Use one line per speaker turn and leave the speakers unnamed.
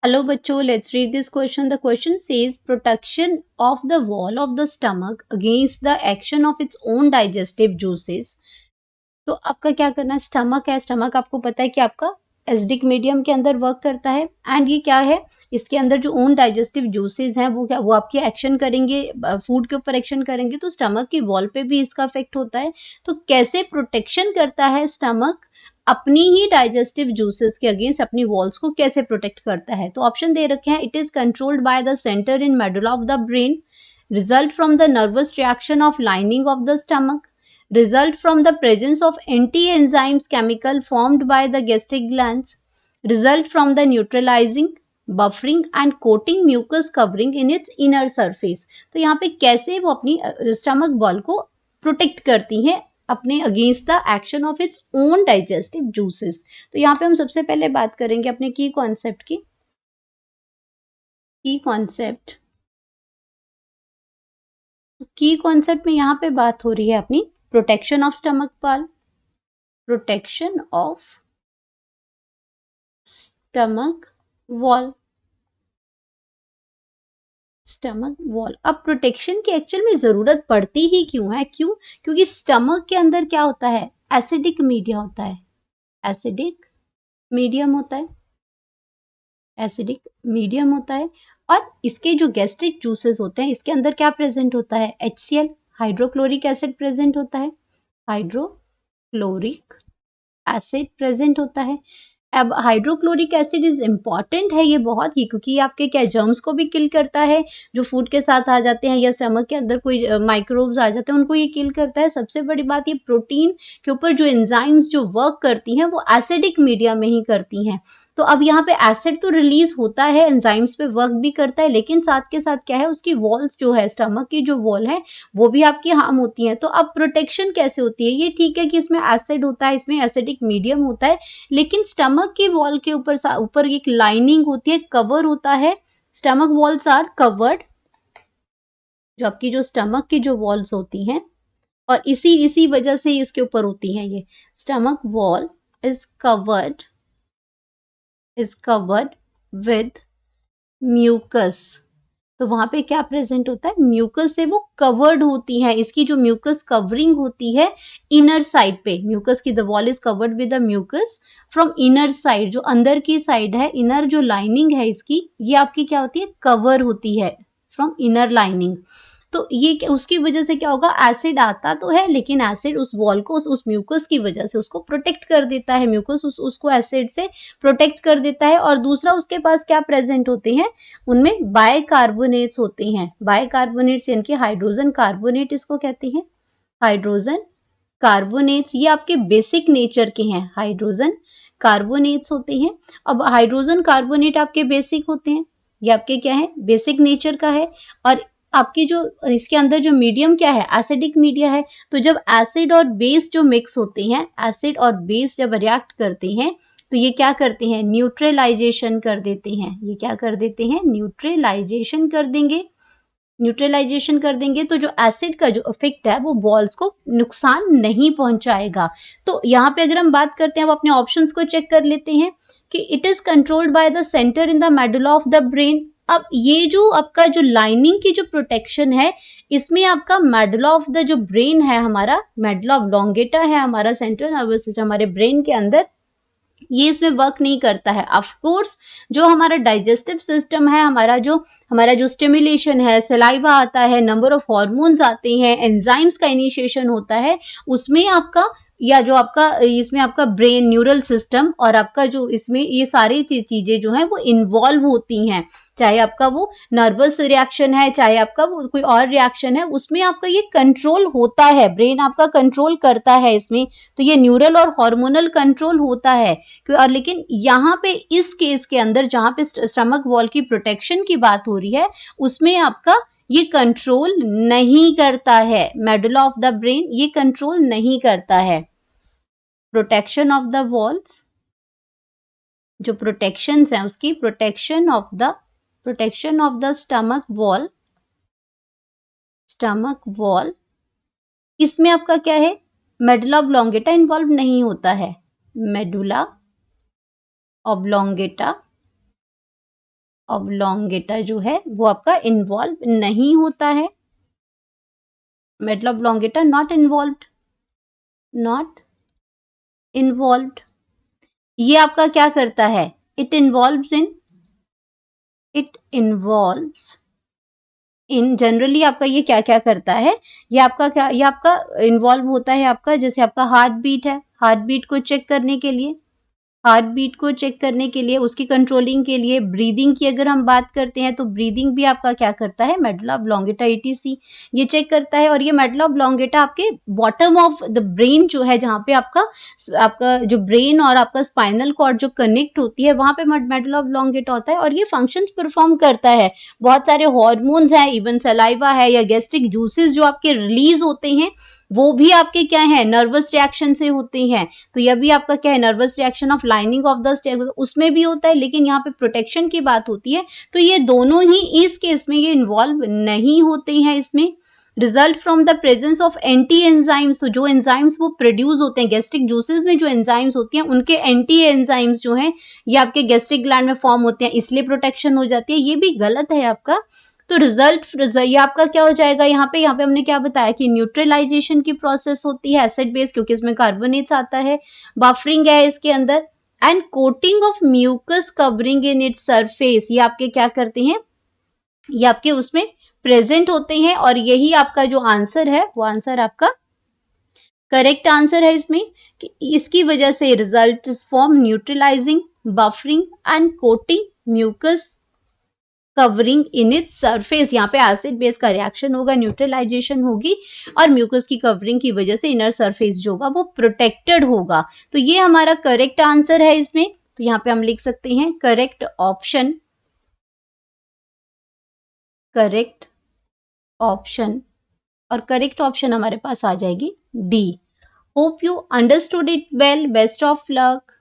Hello बच्चों, let's read this question. The question says protection of the wall of the stomach against the action of its own digestive juices. तो आपका क्या करना है, stomach है, stomach आपको पता है कि आपका एसिडिक मीडियम के अंदर वर्क करता है एंड ये क्या है, इसके अंदर जो ओन डाइजेस्टिव जूसेस हैं वो क्या, वो आपके एक्शन करेंगे, फूड के ऊपर एक्शन करेंगे, तो स्टमक की वॉल पे भी इसका इफेक्ट होता है। तो कैसे प्रोटेक्शन करता है स्टमक अपनी ही डाइजेस्टिव जूसेस के अगेंस्ट, अपनी वॉल्स को कैसे प्रोटेक्ट करता है। तो ऑप्शन दे रखे हैं, it is controlled by the centre in medulla of the brain, result from the nervous reaction of lining of the stomach, result from the presence of anti-enzymes chemical formed by the gastric glands, result from the neutralizing, buffering and coating mucus covering in its inner surface। तो यहाँ पे कैसे वो अपनी stomach ball को protect करती हैं अपने against the action of its own digestive juices. तो यहाँ पे हम सबसे पहले बात करेंगे अपने की कॉन्सेप्ट की। की कॉन्सेप्ट में यहाँ पे बात हो रही है अपनी protection of stomach wall, protection of stomach wall, stomach wall. अब प्रोटेक्शन की एक्चुअल में जरूरत पड़ती ही क्यों है, क्योंकि स्टमक के अंदर क्या होता है, एसिडिक मीडिया होता है, एसिडिक मीडियम होता है, एसिडिक मीडियम होता है। और इसके जो गैस्ट्रिक जूसेस होते हैं, इसके अंदर क्या प्रेजेंट होता है, HCl, हाइड्रोक्लोरिक एसिड प्रेजेंट होता है, हाइड्रोक्लोरिक एसिड प्रेजेंट होता है। अब हाइड्रोक्लोरिक एसिड इज इम्पॉर्टेंट है ये बहुत ही, क्योंकि ये आपके क्या जर्म्स को भी किल करता है जो फूड के साथ आ जाते हैं या स्टमक के अंदर कोई माइक्रोब्स आ जाते हैं उनको ये किल करता है। सबसे बड़ी बात, ये प्रोटीन के ऊपर जो एंजाइम्स जो वर्क करती हैं वो एसिडिक मीडिया में ही करती हैं। तो अब यहाँ पे एसिड तो रिलीज होता है, एंजाइम्स पे वर्क भी करता है, लेकिन साथ के साथ क्या है, उसकी वॉल्स जो है, स्टमक की जो वॉल है वो भी आपकी हार्म होती है। तो अब प्रोटेक्शन कैसे होती है, ये ठीक है कि इसमें एसिड होता है, इसमें एसिडिक मीडियम होता है, लेकिन स्टमक की वॉल के ऊपर एक लाइनिंग होती है, कवर होता है। स्टमक वॉल्स आर कवर्ड, जो आपकी जो स्टमक की जो वॉल्स होती हैं, और इसी वजह से इसके ऊपर होती हैं, ये stomach wall is covered with mucus. तो वहां पे क्या प्रेजेंट होता है, म्यूकस से वो कवर्ड होती है। इसकी जो म्यूकस कवरिंग होती है इनर साइड पे, म्यूकस की the wall is covered with the mucus from inner side, जो अंदर की साइड है, इनर जो लाइनिंग है इसकी, ये आपकी क्या होती है, कवर होती है फ्रॉम इनर लाइनिंग। तो ये उसकी वजह से क्या होगा, एसिड आता तो है, लेकिन एसिड उस वॉल को उस म्यूकस की वजह से उसको प्रोटेक्ट कर देता है, म्यूकस उसको एसिड से प्रोटेक्ट कर देता है। और दूसरा, उसके पास क्या प्रेजेंट होते हैं, उनमें बाइकार्बोनेट्स होते हैं। बाइकार्बोनेट्स यानी कि हाइड्रोजन कार्बोनेट इसको कहते हैं, हाइड्रोजन कार्बोनेट्स, ये आपके बेसिक नेचर के हैं, हाइड्रोजन कार्बोनेट्स होते हैं। अब हाइड्रोजन कार्बोनेट आपके बेसिक होते हैं, ये आपके क्या है, बेसिक नेचर का है। और आपकी जो इसके अंदर जो मीडियम क्या है, एसिडिक मीडिया है। तो जब एसिड और बेस जो मिक्स होते हैं, एसिड और बेस जब रिएक्ट करते हैं, तो ये क्या करते हैं, न्यूट्रलाइजेशन कर देते हैं। ये क्या कर देते हैं, न्यूट्रलाइजेशन कर देंगे, न्यूट्रलाइजेशन कर देंगे। तो जो एसिड का जो इफेक्ट है वो बॉल्स को नुकसान नहीं पहुंचाएगा। तो यहाँ पे अगर हम बात करते हैं, अब अपने ऑप्शंस को चेक कर लेते हैं कि it is controlled by the centre in the medulla of the brain. अब ये जो आपका जो लाइनिंग की जो प्रोटेक्शन है, इसमें आपका मेडुला ऑफ द जो ब्रेन है, हमारा मेडुला ऑब्लोंगेटा है, हमारा सेंट्रल नर्वस सिस्टम हमारे ब्रेन के अंदर, ये इसमें वर्क नहीं करता है। ऑफ कोर्स जो हमारा डाइजेस्टिव सिस्टम है, हमारा जो स्टिमुलेशन है, सलाइवा आता है, नंबर ऑफ हॉर्मोन्स आते हैं, एंजाइम्स का इनिशिएशन होता है, उसमें आपका या जो आपका इसमें आपका ब्रेन न्यूरल सिस्टम और आपका जो इसमें ये सारी चीजें जो हैं वो इन्वॉल्व होती हैं। चाहे आपका वो नर्वस रिएक्शन है, चाहे आपका वो कोई और रिएक्शन है, उसमें आपका ये कंट्रोल होता है, ब्रेन आपका कंट्रोल करता है इसमें। तो ये न्यूरल और हार्मोनल कंट्रोल होता है। और लेकिन यहाँ पे इस केस के अंदर जहाँ पे स्टमक वॉल की प्रोटेक्शन की बात हो रही है, उसमें आपका ये कंट्रोल नहीं करता है, मेडुला ऑफ द ब्रेन ये कंट्रोल नहीं करता है। प्रोटेक्शन ऑफ द वॉल्स, जो प्रोटेक्शंस हैं उसकी, protection of the stomach wall, इसमें आपका क्या है, मेडुला ऑब्लोंगेटा इन्वॉल्व नहीं होता है, मेडुला ऑब्लोंगेटा ऑब्लोंगेटा जो है वो आपका इन्वॉल्व नहीं होता है। Medal oblongata not involved. ये आपका क्या करता है? इट इन्वॉल्व्स इन जनरली आपका ये क्या क्या करता है? ये आपका इन्वॉल्व होता है आपका, जैसे आपका हार्ट बीट है, हार्ट बीट को चेक करने के लिए, हार्ट बीट को चेक करने के लिए, उसकी कंट्रोलिंग के लिए। ब्रीदिंग की अगर हम बात करते हैं तो ब्रीदिंग भी आपका क्या करता है? मेडुला ऑब्लोंगेटा ईटीसी ये चेक करता है। और ये मेडुला ऑब्लोंगेटा आपके बॉटम ऑफ द ब्रेन जो है, जहाँ पे आपका आपका जो ब्रेन और आपका स्पाइनल कॉर्ड जो कनेक्ट होती है, वहां पे मेडुला ऑब्लोंगेटा होता है और ये फंक्शंस परफॉर्म करता है। बहुत सारे हॉर्मोन्स हैं, इवन सलाइवा है या गैस्ट्रिक जूसेस जो आपके रिलीज होते हैं, वो भी आपके क्या है? नर्वस रिएक्शन से होते हैं। तो यह भी आपका क्या है? Nervous reaction of lining of the stem, उसमें भी होता है, लेकिन यहाँ पे प्रोटेक्शन की बात होती है। तो ये दोनों ही इस केस में ये इन्वॉल्व नहीं होते हैं इसमें। Result from the presence of anti enzymes, तो जो एंजाइम्स वो प्रोड्यूस होते हैं गैस्ट्रिक जूसेस में, जो एंजाइम्स होती हैं उनके एंटी एंजाइम्स जो हैं ये आपके गैस्ट्रिक ग्लैंड में फॉर्म होते हैं, इसलिए प्रोटेक्शन हो जाती है। ये भी गलत है आपका। तो रिजल्ट ये आपका क्या हो जाएगा? यहाँ पे हमने क्या बताया कि न्यूट्रलाइजेशन की प्रोसेस होती है एसिड बेस, क्योंकि इसमें कार्बोनेट्स आता है, बफरिंग है इसके अंदर, and coating of mucus covering in its surface, ये आपके क्या करते हैं? ये आपके उसमें प्रेजेंट होते हैं। और यही आपका जो आंसर है वो आंसर आपका करेक्ट आंसर है इसमें, कि इसकी वजह से result form neutralising, buffering and coating mucus covering in its surface. यहाँ पे एसिड बेस का रिएक्शन होगा, न्यूट्रलाइजेशन होगी और म्यूकस की कवरिंग की वजह से इनर सरफेस जो होगा वो प्रोटेक्टेड होगा। तो ये हमारा करेक्ट आंसर है इसमें। तो यहाँ पे हम लिख सकते हैं करेक्ट ऑप्शन और करेक्ट ऑप्शन हमारे पास आ जाएगी D. Hope you understood it well. Best of luck.